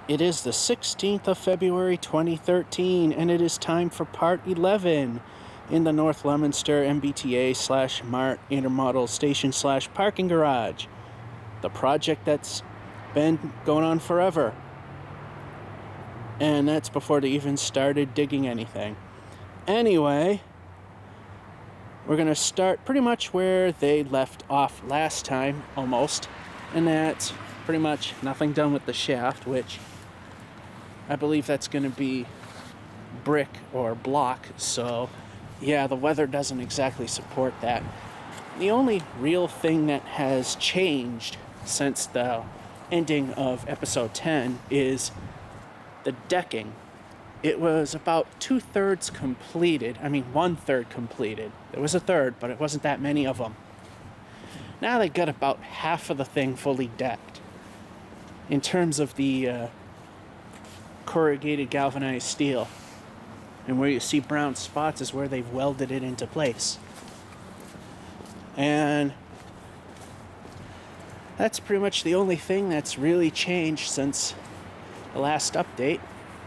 It is the 16th of February 2013, and it is time for part 11 in the North Leominster MBTA / MART Intermodal Station / Parking Garage. The project that's been going on forever. And that's before they even started digging anything. Anyway, we're going to start pretty much where they left off last time, almost. And that's pretty much nothing done with the shaft, which I believe that's going to be brick or block. So, yeah, the weather doesn't exactly support that. The only real thing that has changed since the ending of episode 10 is the decking. It was about 2/3 completed. 1/3 completed. There was a third, but it wasn't that many of them. Now they got about half of the thing fully decked. In terms of the corrugated galvanized steel. And where you see brown spots is where they've welded it into place. And that's pretty much the only thing that's really changed since the last update.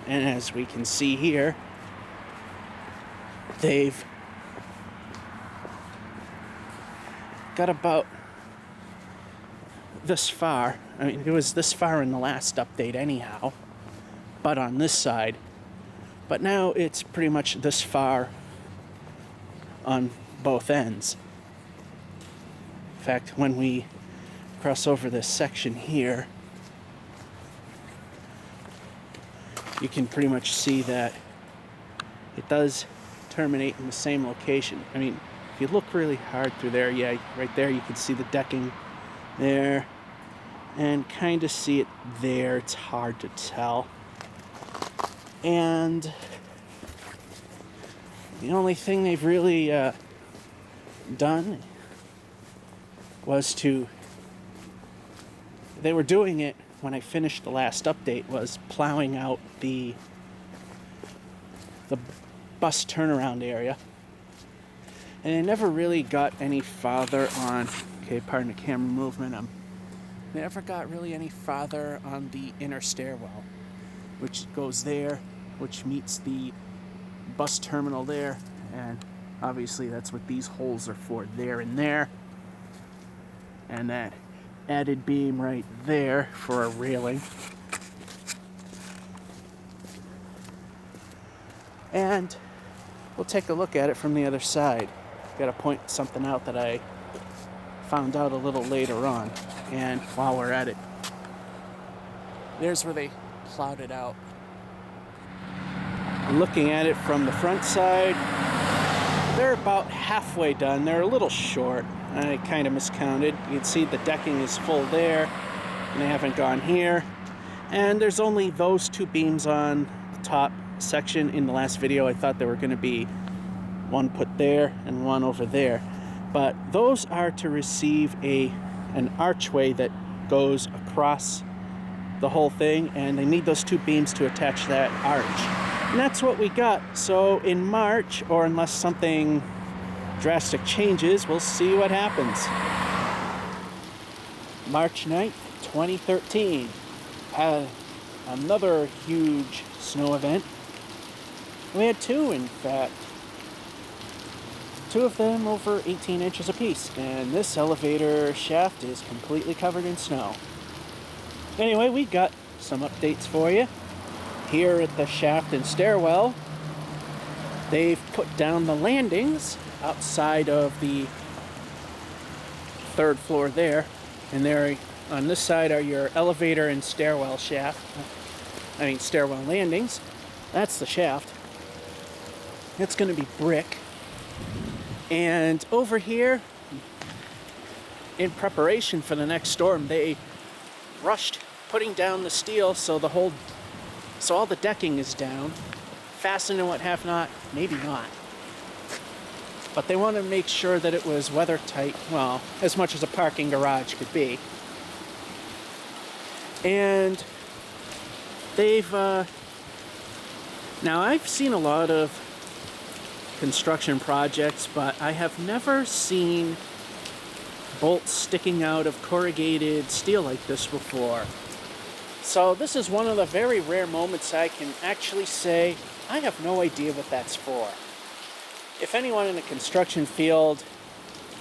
And as we can see here, they've got about this far. It was this far in the last update anyhow, but on this side. But now it's pretty much this far on both ends. In fact, when we cross over this section here, you can pretty much see that it does terminate in the same location. If you look really hard through there, yeah, right there you can see the decking there and kind of see it there. It's hard to tell. And the only thing they've really done was they were doing it when I finished the last update, was plowing out the bus turnaround area. And they never really got any farther on, pardon the camera movement, they never got really any farther on the inner stairwell, which goes there, which meets the bus terminal there, and obviously that's what these holes are for, there and there. And that added beam right there for a railing. And we'll take a look at it from the other side. Got to point something out that I found out a little later on. And while we're at it, there's where they plowed it out. Looking at it from the front side, they're about halfway done. They're a little short. I kind of miscounted. You can see the decking is full there, and they haven't gone here. And there's only those two beams on the top section. In the last video, I thought there were going to be one put there and one over there. But those are to receive an archway that goes across the whole thing, and they need those two beams to attach that arch. And that's what we got. So in March, or unless something drastic changes, we'll see what happens. March 9th, 2013. Had another huge snow event. We had two, in fact. Two of them over 18 inches apiece. And this elevator shaft is completely covered in snow. Anyway, we got some updates for you. Here at the shaft and stairwell, they've put down the landings outside of the third floor there, and there on this side are your elevator and stairwell stairwell landings. That's the shaft. It's going to be brick. And over here, in preparation for the next storm, they rushed putting down the steel so all the decking is down, fastened and what have not, maybe not. But they want to make sure that it was weather tight, well, as much as a parking garage could be. And they've, now I've seen a lot of construction projects, but I have never seen bolts sticking out of corrugated steel like this before. So this is one of the very rare moments I can actually say, I have no idea what that's for. If anyone in the construction field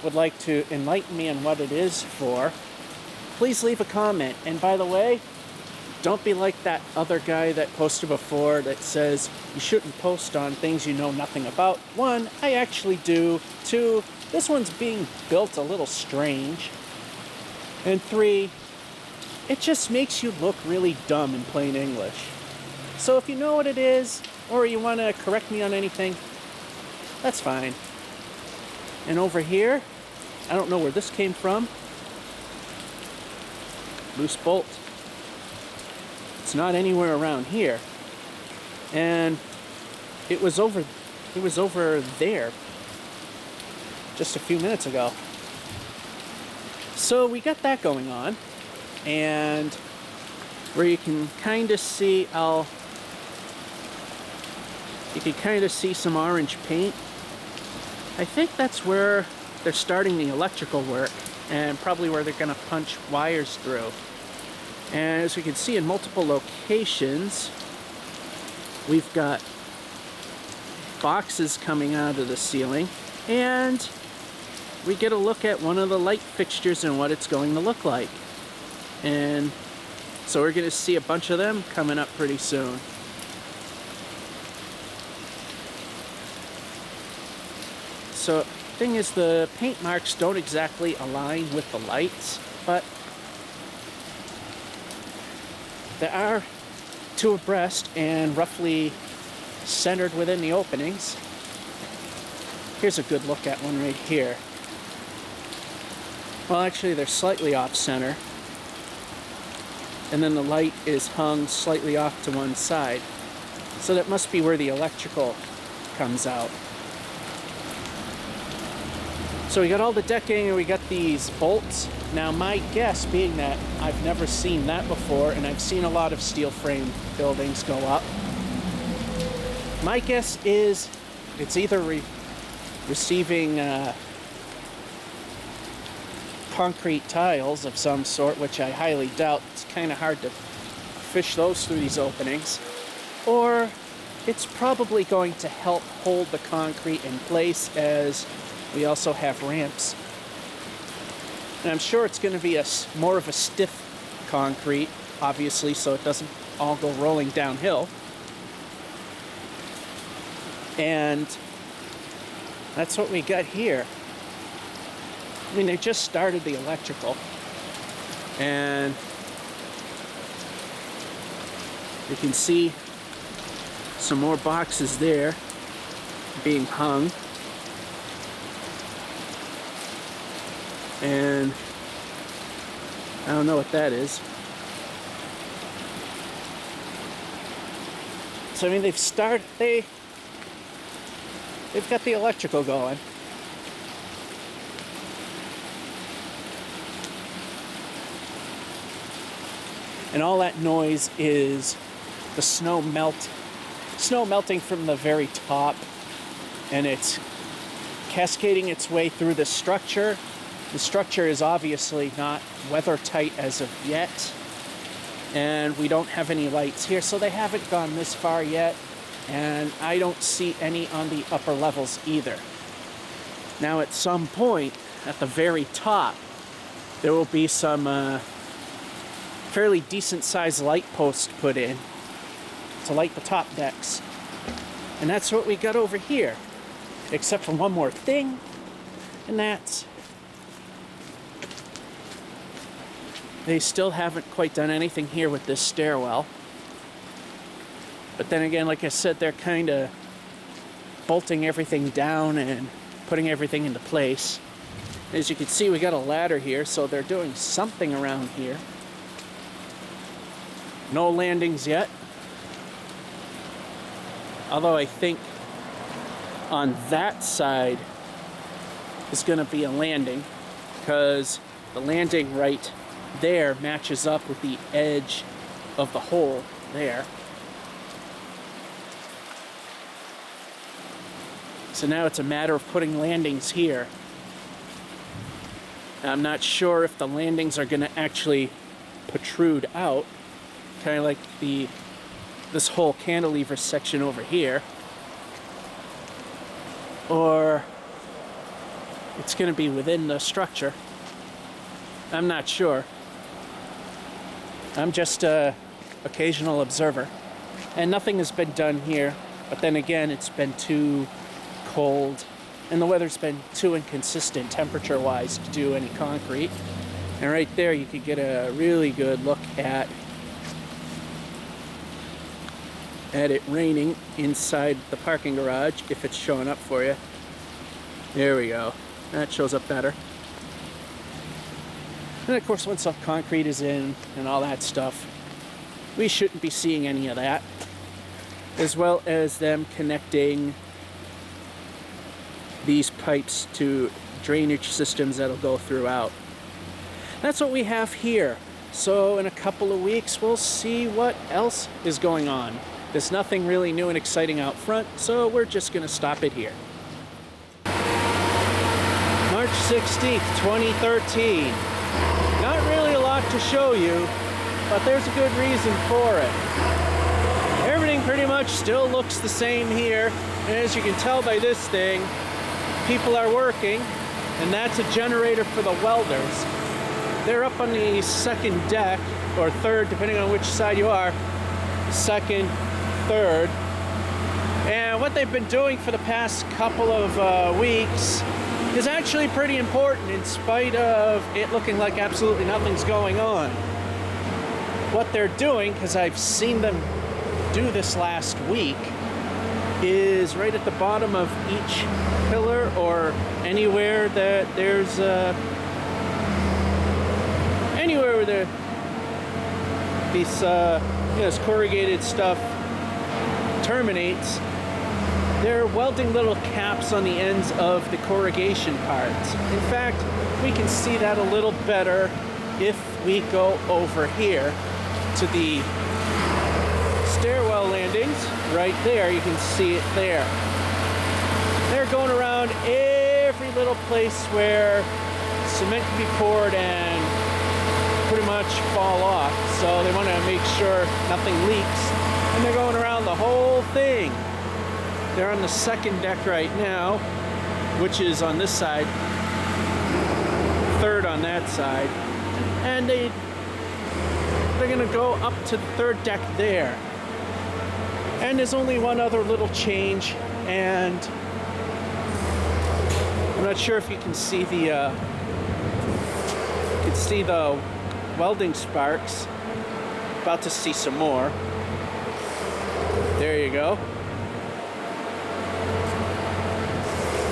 would like to enlighten me on what it is for, please leave a comment. And by the way, don't be like that other guy that posted before that says you shouldn't post on things you know nothing about. 1, I actually do. 2, this one's being built a little strange. And 3, it just makes you look really dumb in plain English. So if you know what it is, or you want to correct me on anything, that's fine. And over here, I don't know where this came from. Loose bolt. It's not anywhere around here. And it was over there just a few minutes ago. So we got that going on. And where you can kind of see, you can kind of see some orange paint. I think that's where they're starting the electrical work, and probably where they're going to punch wires through. And as we can see in multiple locations, we've got boxes coming out of the ceiling, and we get a look at one of the light fixtures and what it's going to look like. And so we're going to see a bunch of them coming up pretty soon. So the thing is, the paint marks don't exactly align with the lights, but they are 2 abreast and roughly centered within the openings. Here's a good look at one right here. Well, actually, they're slightly off center. And then the light is hung slightly off to one side. So that must be where the electrical comes out. So we got all the decking and we got these bolts. Now my guess, being that I've never seen that before, and I've seen a lot of steel frame buildings go up, my guess is it's either receiving concrete tiles of some sort, which I highly doubt. It's kind of hard to fish those through these openings. Or it's probably going to help hold the concrete in place, as we also have ramps. And I'm sure it's going to be more of a stiff concrete, obviously, so it doesn't all go rolling downhill. And that's what we got here. I mean, they just started the electrical, and you can see some more boxes there being hung. And I don't know what that is. So I mean, they've got the electrical going. And all that noise is the snow melting from the very top, and it's cascading its way through the structure. The structure is obviously not weather tight as of yet, and we don't have any lights here, so they haven't gone this far yet, and I don't see any on the upper levels either. Now at some point at the very top, there will be some fairly decent sized light posts put in to light the top decks. And that's what we got over here, except for one more thing, and that's they still haven't quite done anything here with this stairwell. But then again, like I said, they're kind of bolting everything down and putting everything into place. As you can see, we got a ladder here, so they're doing something around here. No landings yet. Although I think on that side is going to be a landing, because the landing right there matches up with the edge of the hole there. So now it's a matter of putting landings here. I'm not sure if the landings are going to actually protrude out, kind of like this whole cantilever section over here, or it's going to be within the structure. I'm not sure. I'm just an occasional observer, and nothing has been done here. But then again, it's been too cold, and the weather's been too inconsistent temperature-wise to do any concrete. And right there, you could get a really good look at it raining inside the parking garage, if it's showing up for you. There we go. That shows up better. And of course, once the concrete is in and all that stuff, we shouldn't be seeing any of that, as well as them connecting these pipes to drainage systems that'll go throughout. That's what we have here. So in a couple of weeks, we'll see what else is going on. There's nothing really new and exciting out front, so we're just going to stop it here. March 16th, 2013. Not really a lot to show you, but there's a good reason for it. Everything pretty much still looks the same here, and as you can tell by this thing, people are working, and that's a generator for the welders. They're up on the second deck, or third, depending on which side you are. Second, third. And what they've been doing for the past couple of weeks is actually pretty important, in spite of it looking like absolutely nothing's going on. What they're doing, because I've seen them do this last week, is right at the bottom of each pillar, or anywhere that there's anywhere where this corrugated stuff terminates, they're welding little caps on the ends of the corrugation parts. In fact, we can see that a little better if we go over here to the stairwell landings. Right there, you can see it there. They're going around every little place where cement can be poured and pretty much fall off. So they want to make sure nothing leaks, and they're going around the whole thing. They're on the second deck right now, which is on this side, third on that side, and they're going to go up to the third deck there. And there's only one other little change, and I'm not sure if you can see the welding sparks. About to see some more. There you go.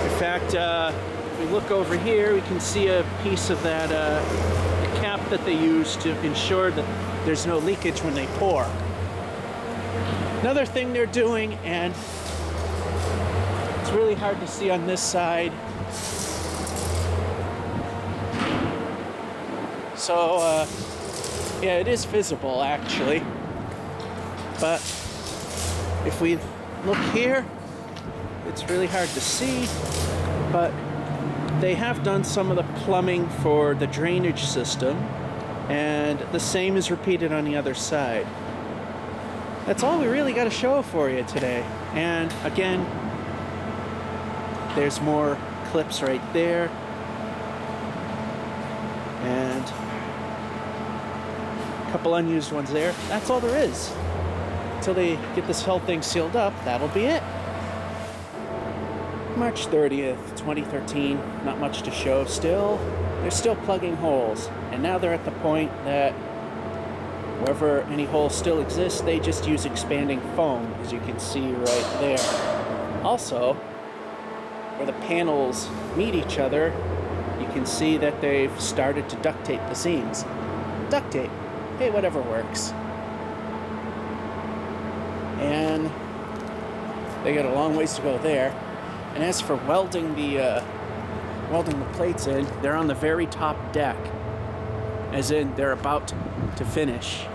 In fact, if we look over here, we can see a piece of that the cap that they use to ensure that there's no leakage when they pour. Another thing they're doing, and it's really hard to see on this side. So, yeah, it is visible actually. But if we look here, it's really hard to see. But they have done some of the plumbing for the drainage system, and the same is repeated on the other side. That's all we really got to show for you today. And again, there's more clips right there. And a couple unused ones there. That's all there is. Until they get this whole thing sealed up, that'll be it. March 30th, 2013. Not much to show still. They're still plugging holes. And now they're at the point that wherever any hole still exists, they just use expanding foam, as you can see right there. Also, where the panels meet each other, you can see that they've started to duct tape the seams. Duct tape. Hey, whatever works. And they got a long ways to go there. And as for welding the plates in, they're on the very top deck. As in, they're about to finish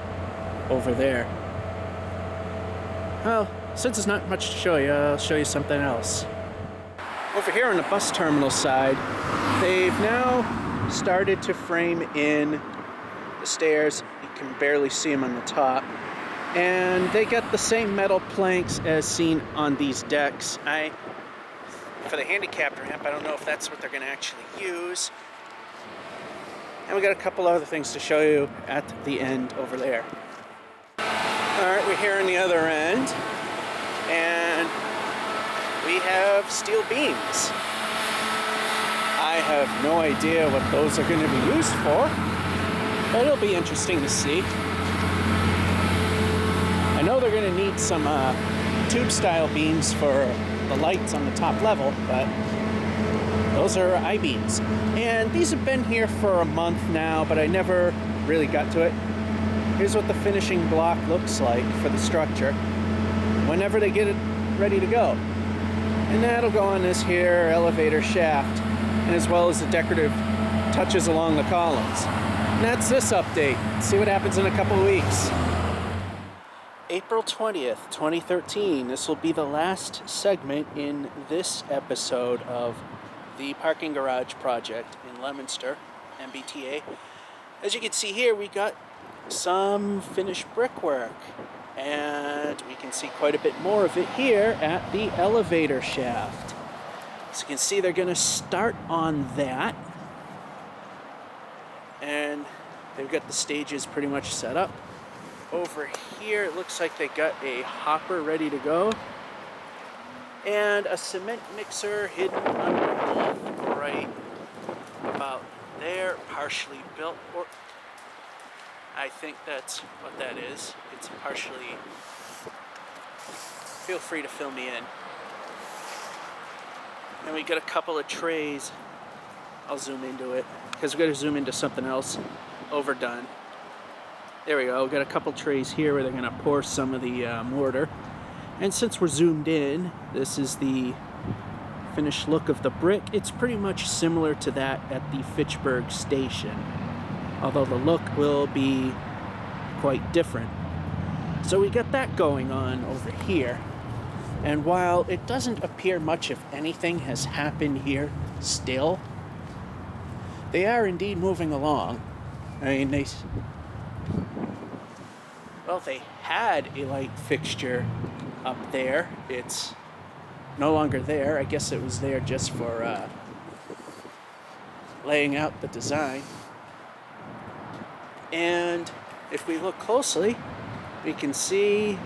over there. Well, since there's not much to show you, I'll show you something else. Over here on the bus terminal side, they've now started to frame in the stairs. You can barely see them on the top. And they got the same metal planks as seen on these decks. For the handicapped ramp, I don't know if that's what they're going to actually use. And we got a couple other things to show you at the end over there. Alright, we're here on the other end, and we have steel beams. I have no idea what those are going to be used for, but it'll be interesting to see. I know they're going to need some tube-style beams for the lights on the top level, but those are I-beams. And these have been here for a month now, but I never really got to it. Here's what the finishing block looks like for the structure whenever they get it ready to go. And that'll go on this here elevator shaft, and as well as the decorative touches along the columns. And that's this update. See what happens in a couple of weeks. April 20th, 2013. This will be the last segment in this episode of the parking garage project in Leominster, MBTA. As you can see here, we got some finished brickwork, and we can see quite a bit more of it here at the elevator shaft. So you can see they're going to start on that, and they've got the stages pretty much set up. Over here it looks like they got a hopper ready to go, and a cement mixer hidden underneath right about there, partially built. Or I think that's what that is. It's partially. Feel free to fill me in. And we got a couple of trays. I'll zoom into it because we're going to zoom into something else overdone. There we go. We've got a couple trays here where they're going to pour some of the mortar. And since we're zoomed in, this is the finished look of the brick. It's pretty much similar to that at the Fitchburg station, although the look will be quite different. So we got that going on over here. And while it doesn't appear much of anything has happened here still, they are indeed moving along. I mean, they had a light fixture up there. It's no longer there. I guess it was there just for laying out the design. And if we look closely, we can see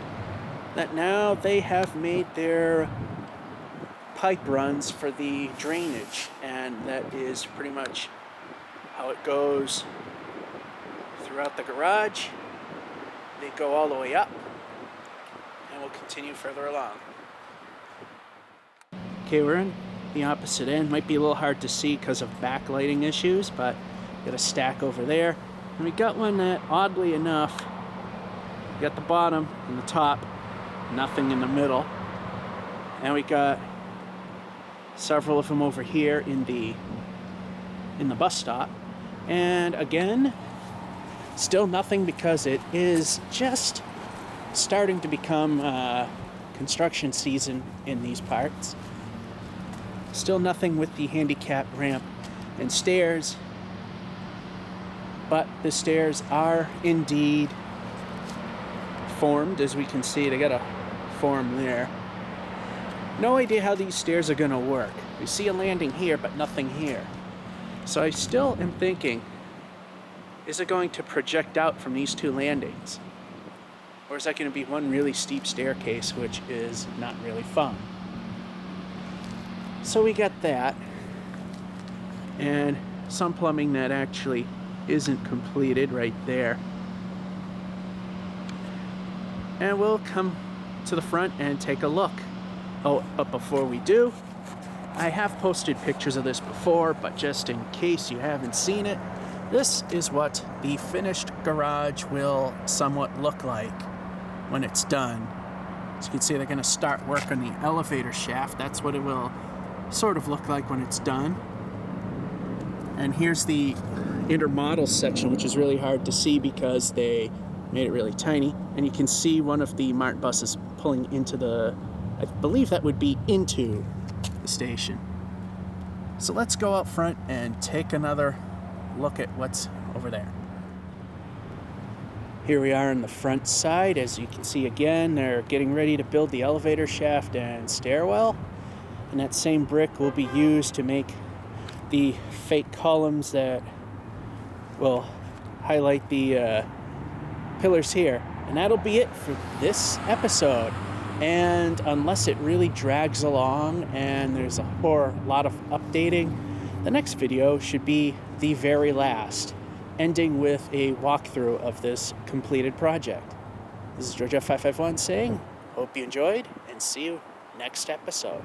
that now they have made their pipe runs for the drainage, and that is pretty much how it goes throughout the garage. They go all the way up, and we'll continue further along. Okay, we're in the opposite end. Might be a little hard to see because of backlighting issues, but got a stack over there. And we got one that, oddly enough, got the bottom and the top, nothing in the middle. And we got several of them over here in the bus stop. And again, still nothing because it is just starting to become construction season in these parts. Still nothing with the handicap ramp and stairs, but the stairs are indeed formed. As we can see, they got a form there. No idea how these stairs are going to work. We see a landing here, but nothing here. So I still am thinking, is it going to project out from these two landings? Or is that going to be one really steep staircase, which is not really fun? So we got that. And some plumbing that actually isn't completed right there. And we'll come to the front and take a look. Oh, but before we do, I have posted pictures of this before, but just in case you haven't seen it, this is what the finished garage will somewhat look like when it's done. As you can see, they're going to start work on the elevator shaft. That's what it will sort of look like when it's done. And here's the intermodal section, which is really hard to see because they made it really tiny. And you can see one of the MART buses pulling into the, I believe that would be into the station. So let's go out front and take another look at what's over there. Here we are on the front side. As you can see again, they're getting ready to build the elevator shaft and stairwell. And that same brick will be used to make the fake columns that will highlight the pillars here. And that'll be it for this episode. And unless it really drags along and there's a lot of updating, the next video should be the very last, ending with a walkthrough of this completed project. This is George F551 saying, hope you enjoyed, and see you next episode.